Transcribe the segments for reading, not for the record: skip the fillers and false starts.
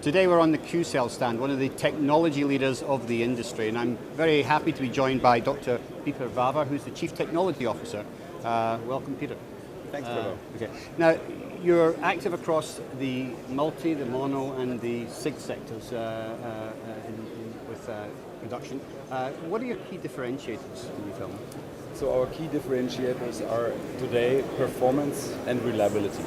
Today we're on the QCells stand, one of the technology leaders of the industry, and I'm very happy to be joined by Dr. Peter Wawer, who's the Chief Technology Officer. Welcome, Peter. Thanks, Trevor. Okay. Now, you're active across the multi, the mono, and the SIG sectors with production. What are your key differentiators in your film? So our key differentiators are today performance and reliability.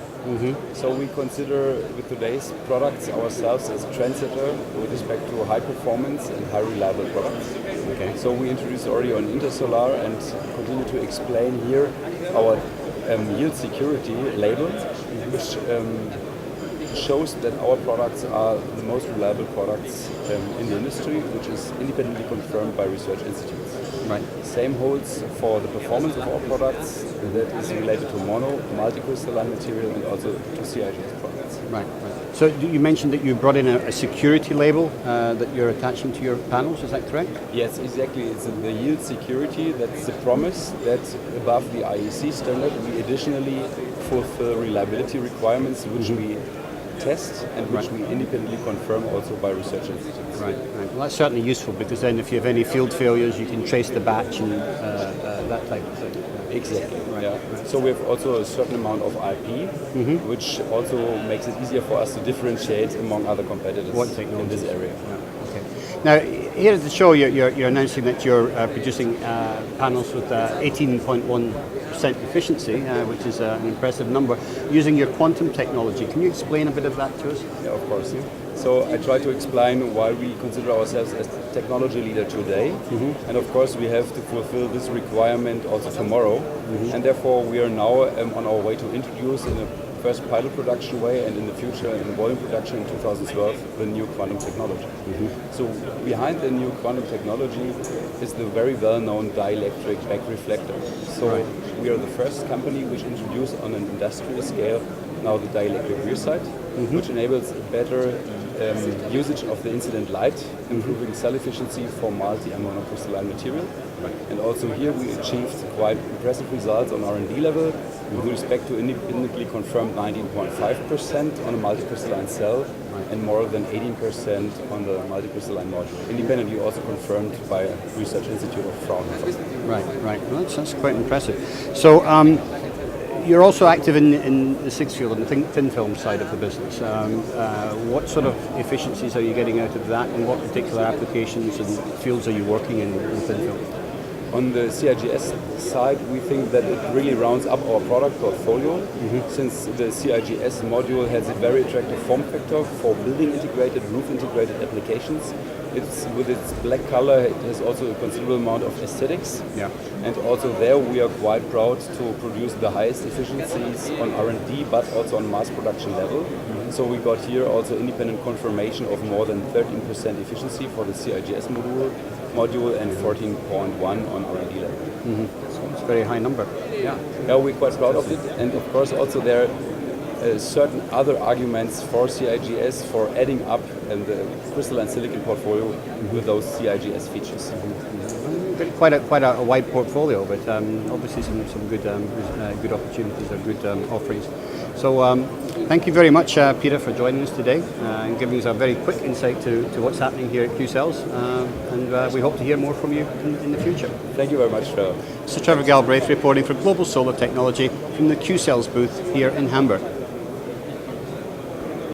So we consider with today's products ourselves as a trendsetter with respect to high performance and high reliable products. Okay. So we introduced already on Intersolar and continue to explain here our yield security label, which shows that our products are the most reliable products in the industry, which is independently confirmed by research institutes. Right. Same holds for the performance of our products, that is related to mono, multicrystalline material, and also to CIGS products. Right. So you mentioned that you brought in a security label that you're attaching to your panels, is that correct? Yes, exactly. It's the yield security. That's the promise that above the IEC standard, we additionally fulfill reliability requirements, which we test and which we independently confirm also by research institutes. Right. Well, that's certainly useful, because then if you have any field failures, you can trace the batch and that type of thing. Exactly. Right. Yeah. So we have also a certain amount of IP, which also makes it easier for us to differentiate among other competitors in this area. Yeah. Okay. Now, here at the show, you're announcing that you're producing panels with 18.1% efficiency, which is an impressive number, using your quantum technology. Can you explain a bit of that to us? Yeah, of course. Yeah. So I try to explain why we consider ourselves as the technology leader today, and of course we have to fulfill this requirement also tomorrow, and therefore we are now on our way to introduce in a first pilot production way and in the future in volume production in 2012 the new quantum technology. So behind the new quantum technology is the very well-known dielectric back reflector. So we are the first company which introduced on an industrial scale now the dielectric rear sight, which enables better usage of the incident light, improving cell efficiency for multi and monocrystalline material. And also here we achieved quite impressive results on R&D level with respect to independently confirmed 19.5% on a multicrystalline cell and more than 18% on the multicrystalline module. Independently also confirmed by a research institute of Fraunhofer. Right. Well, that's quite impressive. So you're also active in the SIG field, on the thin film side of the business. What sort of efficiencies are you getting out of that, and what particular applications and fields are you working in thin film? On the CIGS side, we think that it really rounds up our product portfolio, since the CIGS module has a very attractive form factor for building integrated, roof integrated applications. With its black color, it has also a considerable amount of aesthetics. Yeah. And also there we are quite proud to produce the highest efficiencies on R&D, but also on mass production level. So we got here also independent confirmation of more than 13% efficiency for the CIGS module and 14.1 on R&D level. So it's a very high number. Yeah, we're quite proud of it, and of course also there are certain other arguments for CIGS for adding up the crystalline silicon portfolio with those CIGS features. Quite a wide portfolio, but obviously some good opportunities or good offerings. So thank you very much, Peter, for joining us today and giving us a very quick insight to what's happening here at QCells, and we hope to hear more from you in the future. Thank you very much, Trevor. This is Trevor Galbraith reporting for Global Solar Technology from the QCells booth here in Hamburg.